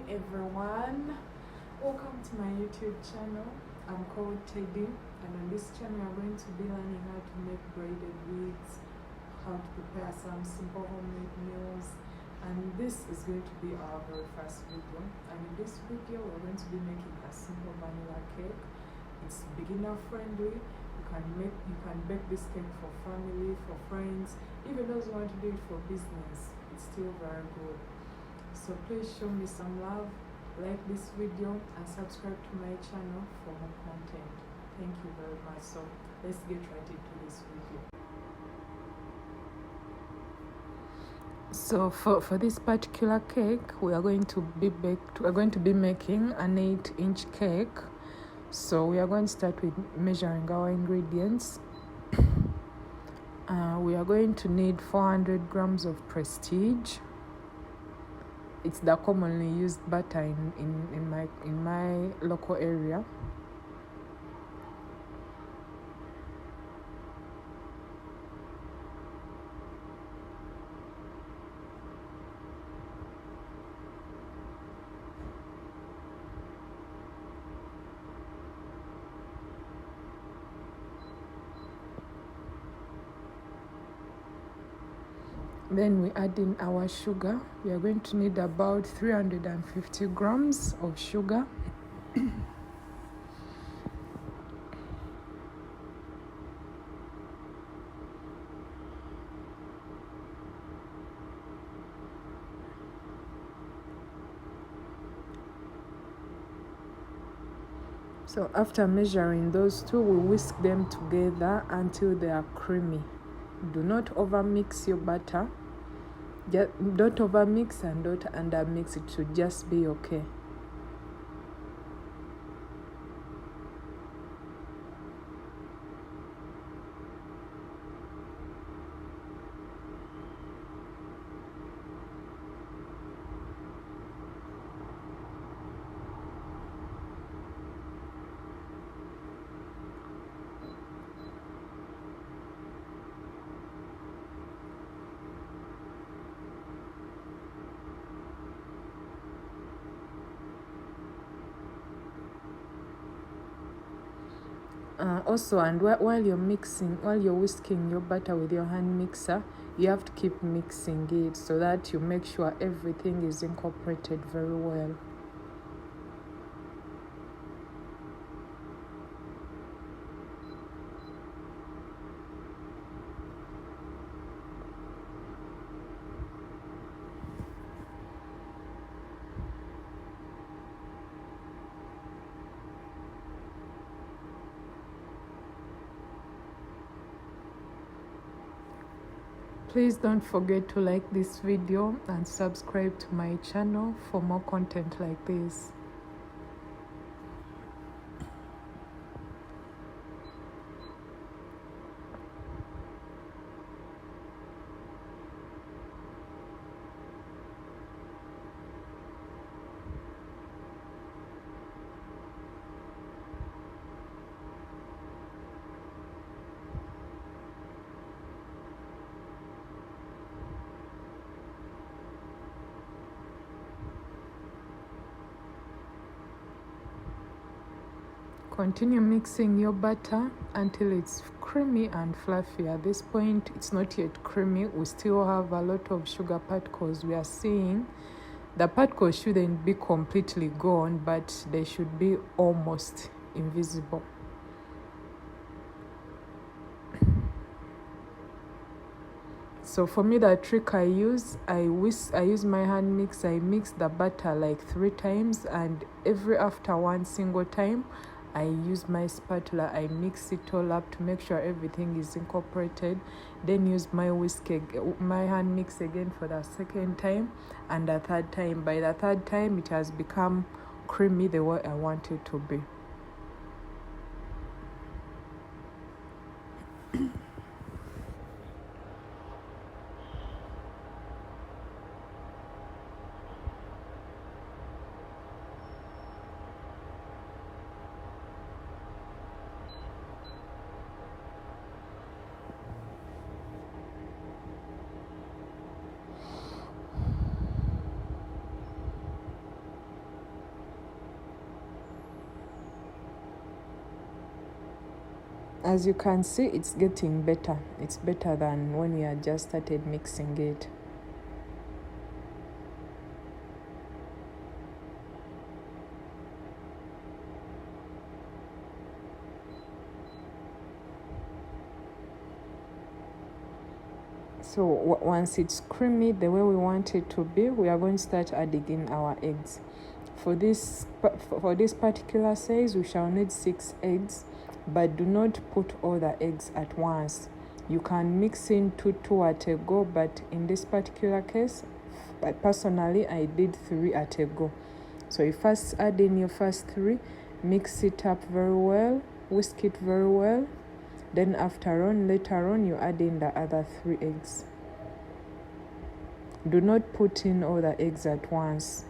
everyone, welcome to my YouTube channel. I'm called Teddy, and on this channel I'm going to be learning how to make braided wigs, how to prepare some simple homemade meals, and this is going to be our very first video. And in this video we're going to be making a simple vanilla cake. It's beginner friendly. You can bake this cake for family, for friends, even those who want to do it for business. It's still very good. So please show me some love, like this video, and subscribe to my channel for more content. Thank you very much. So let's get right into this video. So for this particular cake, we are going to be making an 8-inch cake. So we are going to start with measuring our ingredients. We are going to need 400 grams of Prestige. It's the commonly used butter in my local area. Then we add in our sugar. We are going to need about 350 grams of sugar. So after measuring those two, we whisk them together until they are creamy. Do not overmix your butter. Don't overmix and don't undermix. It should just be okay. Also, and while you're whisking your butter with your hand mixer, you have to keep mixing it so that you make sure everything is incorporated very well. Please don't forget to like this video and subscribe to my channel for more content like this. Continue mixing your butter until it's creamy and fluffy. At this point, it's not yet creamy. We still have a lot of sugar particles we are seeing. The particles shouldn't be completely gone, but they should be almost invisible. So for me, the trick I use my hand mix. I mix the butter like 3 times, and after one single time, I use my spatula. I mix it all up to make sure everything is incorporated. Then use my hand mix again for the second time and the third time. By the third time, it has become creamy the way I want it to be. As you can see, it's getting better. It's better than when we had just started mixing it. So once it's creamy the way we want it to be, we are going to start adding in our eggs. For this particular size, we shall need 6 eggs, but do not put all the eggs at once. You can mix in two at a go, but in this particular case, personally, I did 3 at a go. So you first add in your first 3, mix it up very well, whisk it very well. Then later on, you add in the other 3 eggs. Do not put in all the eggs at once.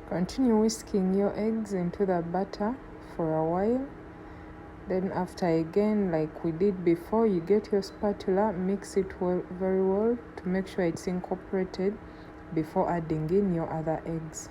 Continue whisking your eggs into the butter for a while. Then after, again, like we did before, you get your spatula, mix it very well to make sure it's incorporated before adding in your other eggs.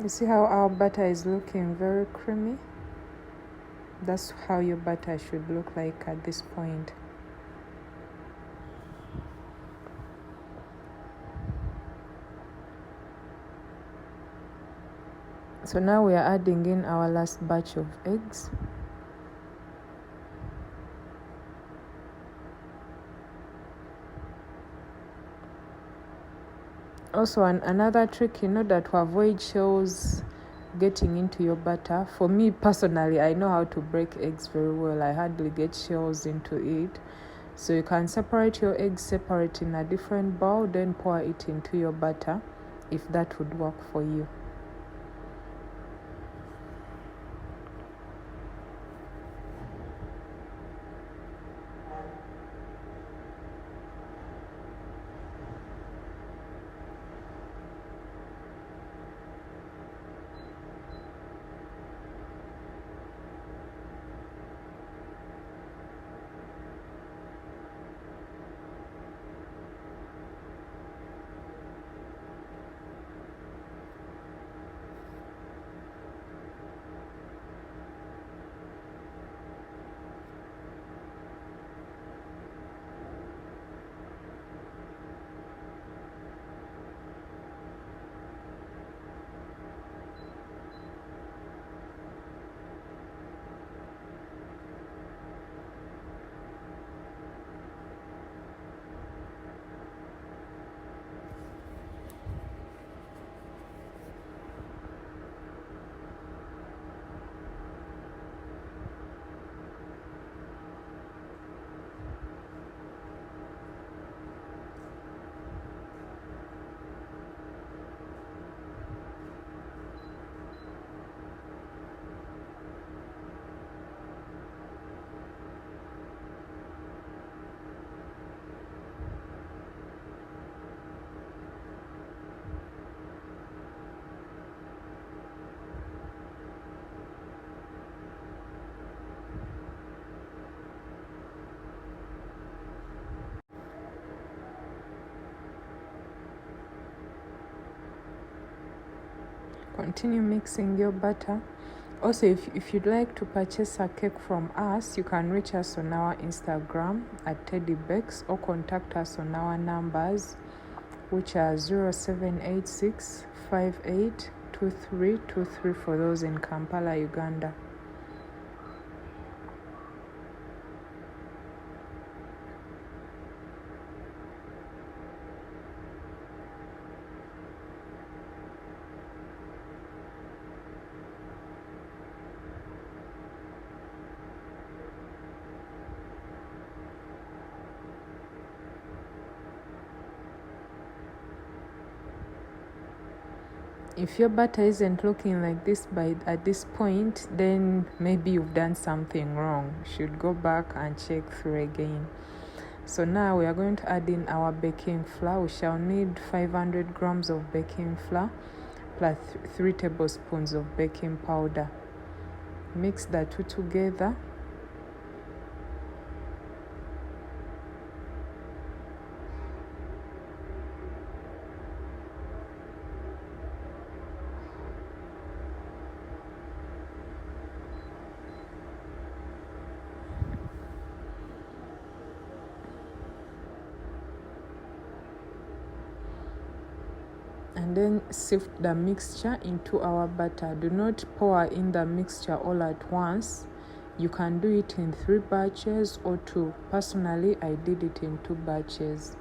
You see how our butter is looking very creamy? That's how your butter should look like at this point. So now we are adding in our last batch of eggs. Also, another trick, in order to avoid shells getting into your butter. For me personally, I know how to break eggs very well. I hardly get shells into it. So you can separate your eggs separate in a different bowl, then pour it into your butter if that would work for you. Continue mixing your butter. Also, if you'd like to purchase a cake from us, you can reach us on our Instagram at Teddy Bakes or contact us on our numbers, which are 0786 582323 for those in Kampala, Uganda. If your batter isn't looking like this at this point, then maybe you've done something wrong. You should go back and check through again. So now we are going to add in our baking flour. We shall need 500 grams of baking flour plus 3 tablespoons of baking powder. Mix the two together. And then sift the mixture into our batter. Do not pour in the mixture all at once. You can do it in 3 batches or 2. Personally, I did it in 2 batches.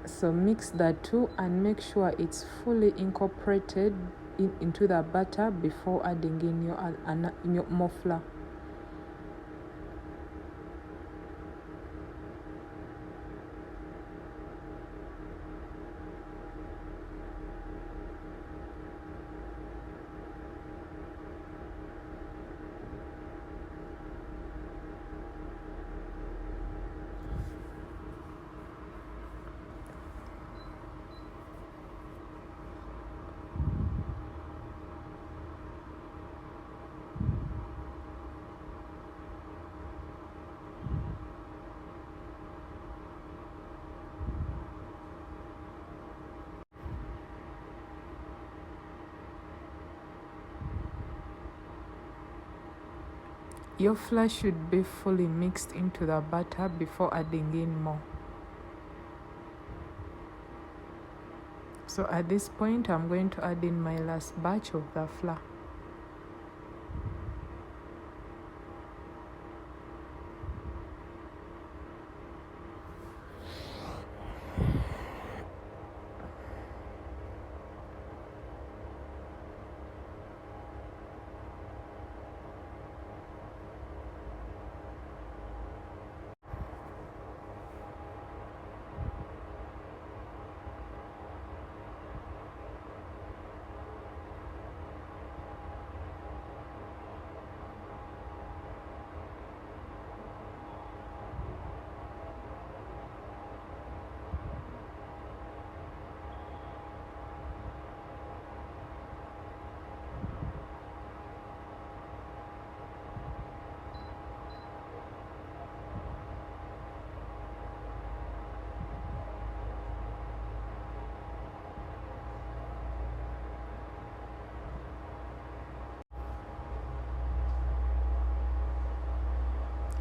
So mix the two and make sure it's fully incorporated into the batter before adding in your more flour. Your flour should be fully mixed into the batter before adding in more. So at this point, I'm going to add in my last batch of the flour.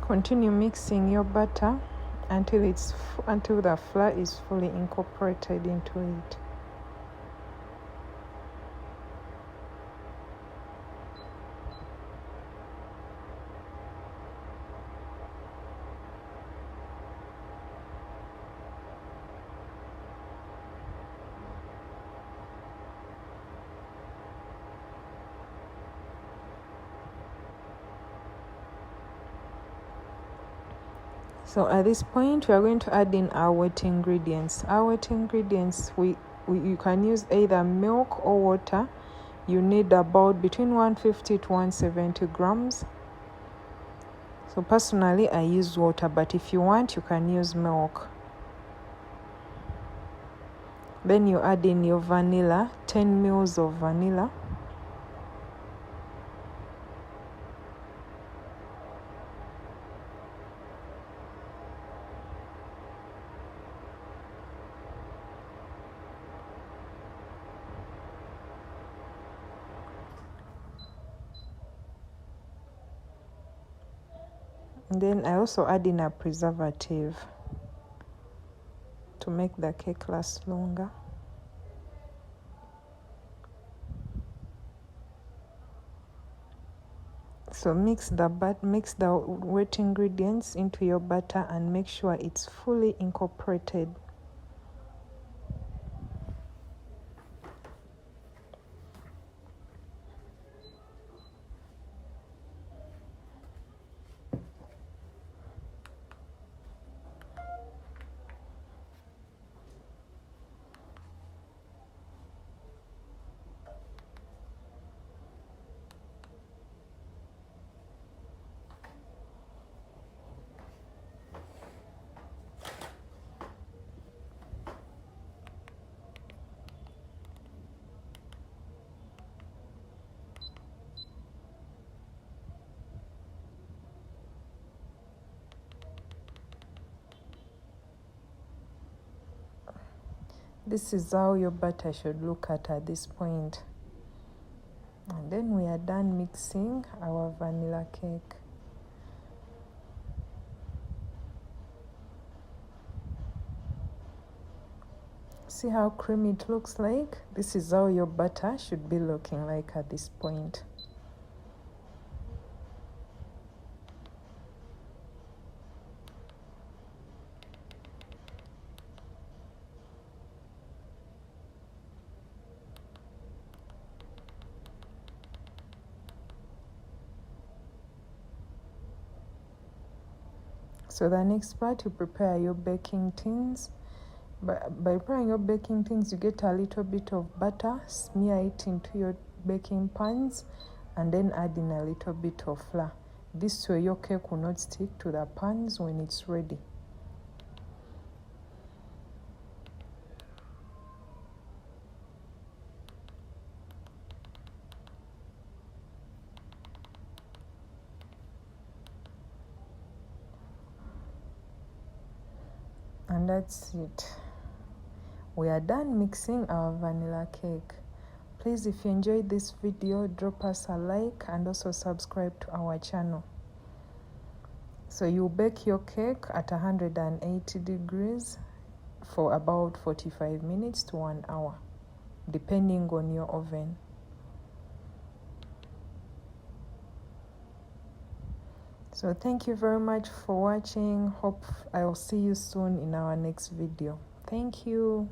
Continue mixing your batter until the flour is fully incorporated into it. So at this point, we are going to add in our wet ingredients. Our wet ingredients, you can use either milk or water. You need about between 150 to 170 grams. So personally, I use water, but if you want, you can use milk. Then you add in your vanilla, 10 ml of vanilla. And then I also add in a preservative to make the cake last longer. So mix the wet ingredients into your batter and make sure it's fully incorporated. This is how your batter should look at this point. And then we are done mixing our vanilla cake. See how creamy it looks like? This is how your batter should be looking like at this point. So the next part, you prepare your baking tins. By preparing your baking tins, you get a little bit of butter, smear it into your baking pans, and then add in a little bit of flour. This way your cake will not stick to the pans when it's ready. And that's it. We are done mixing our vanilla cake. Please, if you enjoyed this video, drop us a like and also subscribe to our channel. So you bake your cake at 180 degrees for about 45 minutes to 1 hour, depending on your oven. So thank you very much for watching. Hope I'll see you soon in our next video. Thank you.